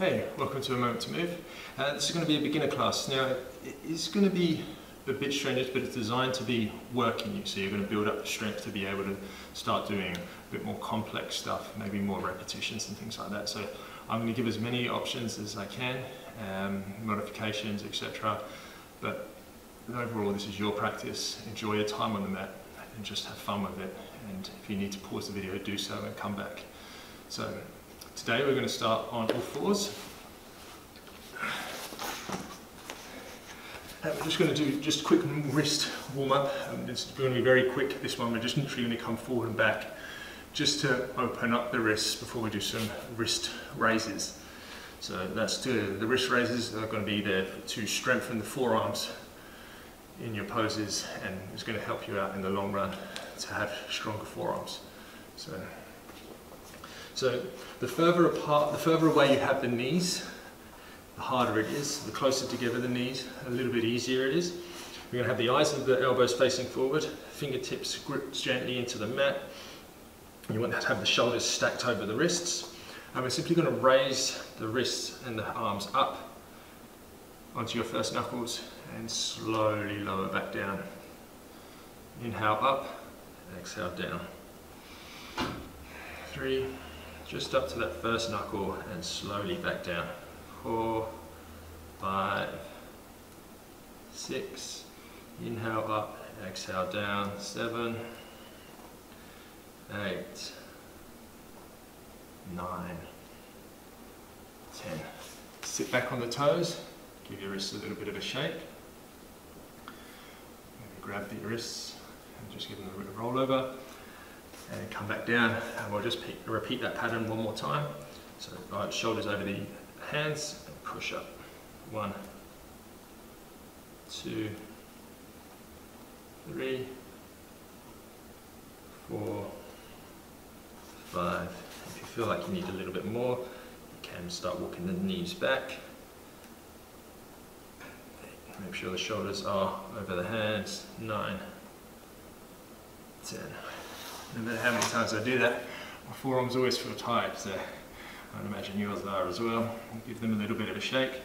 Hey, welcome to A Moment to Move. This is going to be a beginner class. Now, it is going to be a bit strenuous, but it's designed to be working you. So you're going to build up the strength to be able to start doing a bit more complex stuff, maybe more repetitions and things like that. So I'm going to give as many options as I can, modifications, etc. But overall, this is your practice. Enjoy your time on the mat and just have fun with it. And if you need to pause the video, do so and come back. So today we're going to start on all fours. And we're just going to do just a quick wrist warm up. It's going to be very quick, this one. We're just literally going to come forward and back just to open up the wrists before we do some wrist raises. So that's the wrist raises are going to be there to strengthen the forearms in your poses, and it's going to help you out in the long run to have stronger forearms. So the further apart, the further away you have the knees, the harder it is. The closer together the knees, a little bit easier it is. We're going to have the eyes of the elbows facing forward, fingertips gripped gently into the mat. You want to have the shoulders stacked over the wrists. And we're simply going to raise the wrists and the arms up onto your first knuckles and slowly lower back down. Inhale up, exhale down. 3, just up to that first knuckle and slowly back down. 4, 5, 6, inhale up, exhale down. 7, 8, 9, 10. Sit back on the toes, give your wrists a little bit of a shake. Grab the wrists and just give them a bit of roll over. And come back down, and we'll just repeat that pattern one more time. So right, shoulders over the hands and push up. 1, 2, 3, 4, 5. If you feel like you need a little bit more, you can start walking the knees back. Make sure the shoulders are over the hands. 9, 10. No matter how many times I do that, my forearms always feel tired, so I'd imagine yours are as well. Give them a little bit of a shake.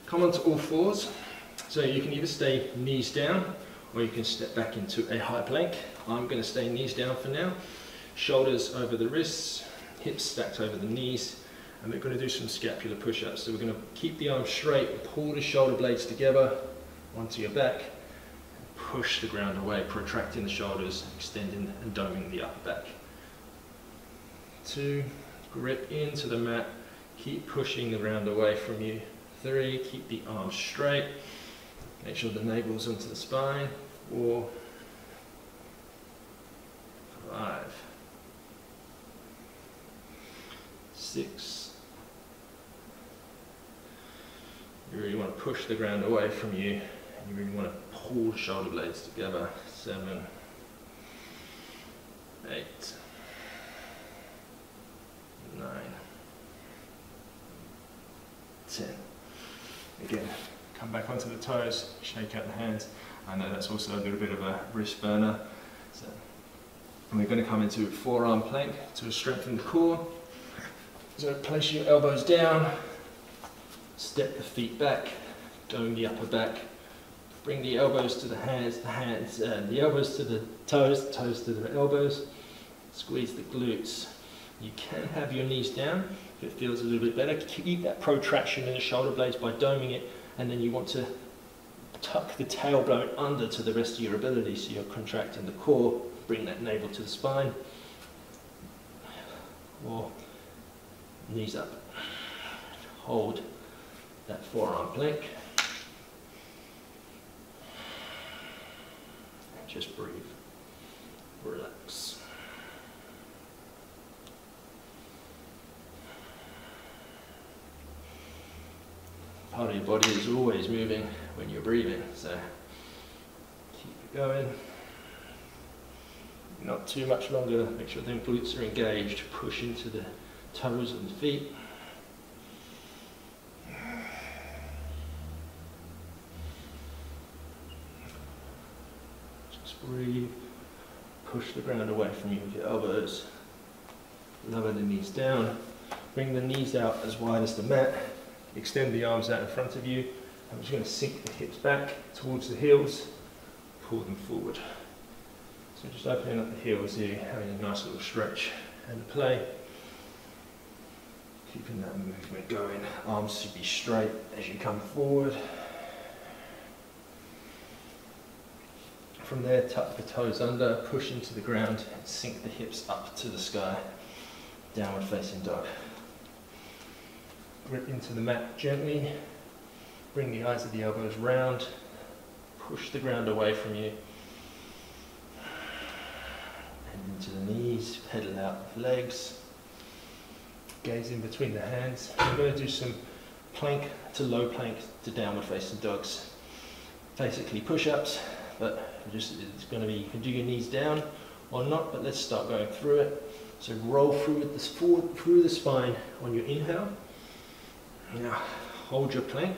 Come on to all fours. So you can either stay knees down, or you can step back into a high plank. I'm going to stay knees down for now. Shoulders over the wrists, hips stacked over the knees, and we're going to do some scapular push-ups. So we're going to keep the arms straight, pull the shoulder blades together onto your back, push the ground away, protracting the shoulders, extending and doming the upper back. 2, grip into the mat, keep pushing the ground away from you. 3, keep the arms straight, make sure the navel's onto the spine. 4, 5, 6. You really want to push the ground away from you. You really want to pull the shoulder blades together. 7, 8, 9, 10. Again, come back onto the toes, shake out the hands. I know that's also a little bit of a wrist burner. And we're going to come into forearm plank to strengthen the core. So place your elbows down, step the feet back, dome the upper back. Bring the elbows to the hands, the elbows to the toes to the elbows. Squeeze the glutes. You can have your knees down if it feels a little bit better. Keep that protraction in the shoulder blades by doming it, and then you want to tuck the tailbone under to the rest of your ability, so you're contracting the core. Bring that navel to the spine, or knees up. Hold that forearm plank. Just breathe, relax. Part of your body is always moving when you're breathing, so keep it going. Not too much longer, make sure the glutes are engaged, push into the toes and feet. Breathe, push the ground away from you with your elbows, lower the knees down, Bring the knees out as wide as the mat. Extend the arms out in front of you. I'm just going to sink the hips back towards the heels. Pull them forward. So just opening up the heels here, having a nice little stretch and play. Keeping that movement going. Arms should be straight as you come forward. From there, tuck the toes under, push into the ground, and sink the hips up to the sky. Downward facing dog. Grip into the mat gently. Bring the eyes of the elbows round. Push the ground away from you. And into the knees, pedal out the legs. Gaze in between the hands. We're going to do some plank to low plank to downward facing dogs. Basically push-ups, but it's going to be, you can do your knees down or not, but let's start going through it. So roll through it forward through the spine on your inhale. Now hold your plank,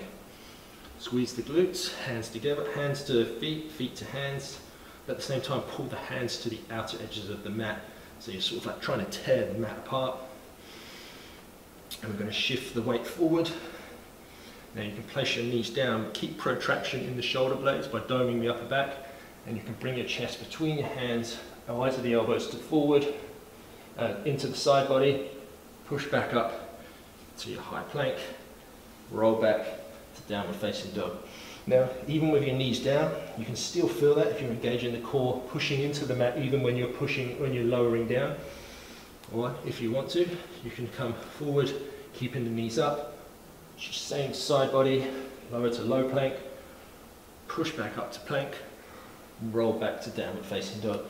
squeeze the glutes, hands together, hands to feet, feet to hands. But at the same time, pull the hands to the outer edges of the mat. So you're sort of like trying to tear the mat apart. And we're going to shift the weight forward. Now you can place your knees down, keep protraction in the shoulder blades by doming the upper back, and you can bring your chest between your hands, eyes of the elbows to forward, into the side body, push back up to your high plank, roll back to downward facing dog. Now, even with your knees down, you can still feel that if you're engaging the core, pushing into the mat, even when you're lowering down. Or if you want to, you can come forward, keeping the knees up, same side body, lower to low plank, push back up to plank, roll back to downward facing dog.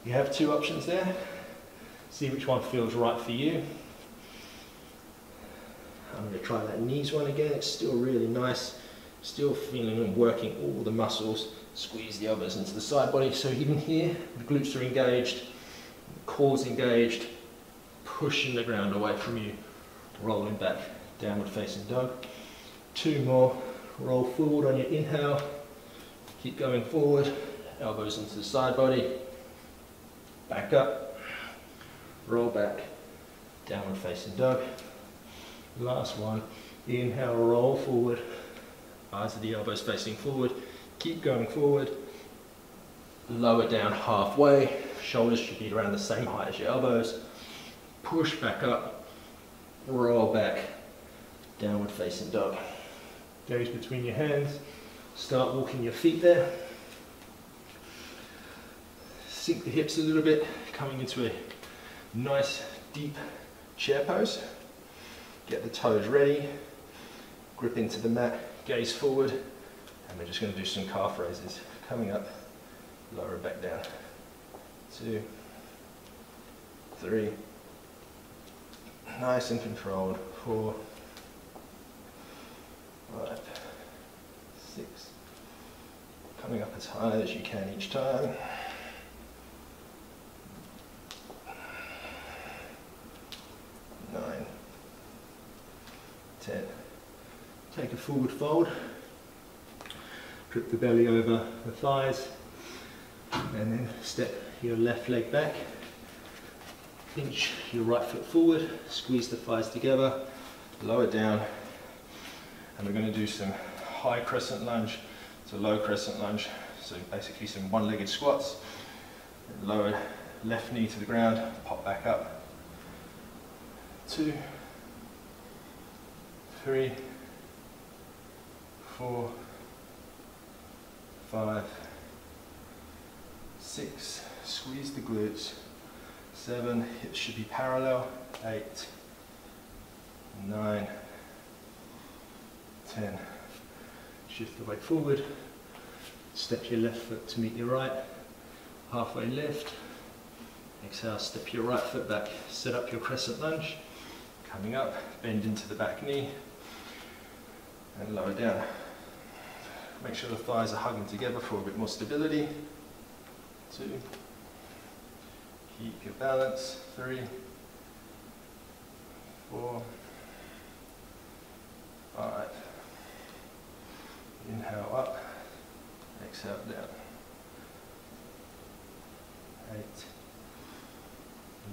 You have two options there. See which one feels right for you. I'm going to try that knees one again. It's still really nice. Still feeling and working all the muscles. Squeeze the elbows into the side body. So even here, the glutes are engaged, the core's engaged, pushing the ground away from you, rolling back, downward facing dog. Two more. Roll forward on your inhale. Keep going forward. Elbows into the side body. Back up. Roll back. Downward facing dog. Last one. Inhale, roll forward. Eyes of the elbows facing forward. Keep going forward. Lower down halfway. Shoulders should be around the same height as your elbows. Push back up. Roll back. Downward facing dog. Gaze between your hands. Start walking your feet there. Sink the hips a little bit, coming into a nice deep chair pose. Get the toes ready. Grip into the mat, gaze forward, and we're just going to do some calf raises. Coming up, lower back down. 2, 3, nice and controlled. 4, 5, 6, coming up as high as you can each time. 9, 10. Take a forward fold, grip the belly over the thighs, and then step your left leg back, pinch your right foot forward, squeeze the thighs together, lower down, and we're going to do some high crescent lunge to low crescent lunge, so basically some one-legged squats. Lower left knee to the ground, pop back up. 2, 3, 4, 5, 6, squeeze the glutes. 7, hips should be parallel. 8, 9, 10. Shift the weight forward. Step your left foot to meet your right. Halfway lift. Exhale, step your right foot back. Set up your crescent lunge. Coming up, bend into the back knee. And lower down. Make sure the thighs are hugging together for a bit more stability. 2. Keep your balance. 3, 4, 5. Inhale up. Exhale down. 8,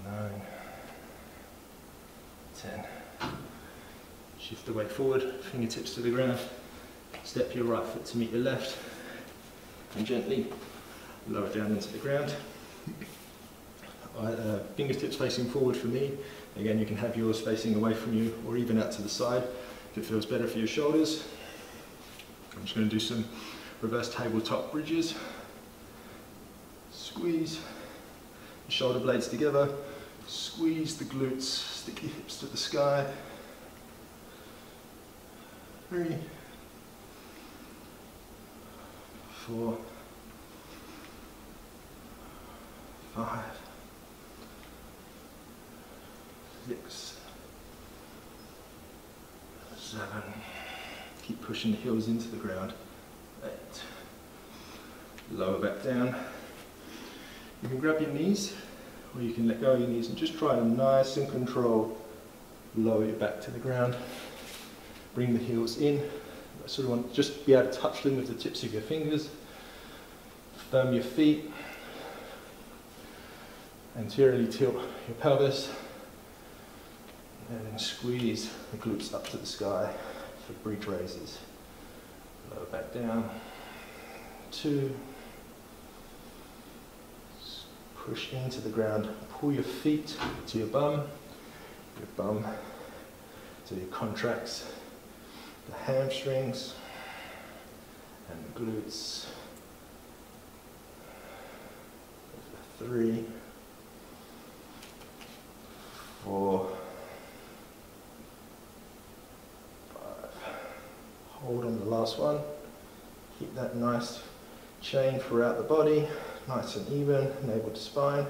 9, 10. Shift the weight forward, fingertips to the ground. Step your right foot to meet your left and gently lower down into the ground. Fingertips facing forward for me. Again, you can have yours facing away from you or even out to the side if it feels better for your shoulders. I'm just going to do some reverse tabletop bridges. Squeeze the shoulder blades together, squeeze the glutes, stick your hips to the sky. 3, 4, 5, 6, 7. Keep pushing the heels into the ground. 8. Lower back down. You can grab your knees, or you can let go of your knees and just try to nice and controlled lower your back to the ground. Bring the heels in. I sort of want to just be able to touch them with the tips of your fingers. Firm your feet. Anteriorly tilt your pelvis. And then squeeze the glutes up to the sky for bridge raises. Lower back down. 2. Push into the ground. Pull your feet to your bum to your contracts, the hamstrings and the glutes. 3, 4, 5. Hold on the last one. Keep that nice chain throughout the body, nice and even, navel to spine.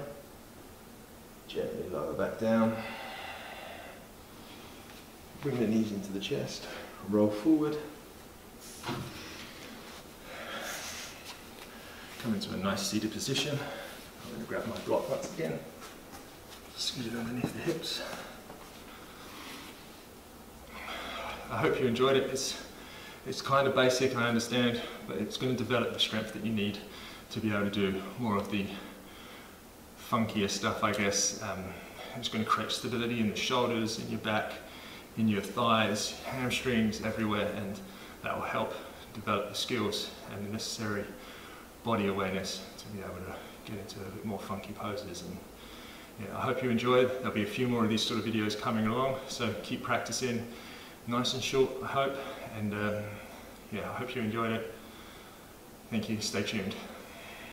Gently lower back down. Bring the knees into the chest, roll forward. Come into a nice seated position. I'm going to grab my block once again, scoot it underneath the hips. I hope you enjoyed it. It's kind of basic, I understand, but it's going to develop the strength that you need to be able to do more of the funkier stuff, I guess. It's going to create stability in the shoulders, in your back, in your thighs, hamstrings, everywhere, and that will help develop the skills and the necessary body awareness to be able to get into a bit more funky poses. And yeah, I hope you enjoyed. There'll be a few more of these sort of videos coming along, so keep practicing. Nice and short, I hope, and yeah, I hope you enjoyed it. Thank you, stay tuned.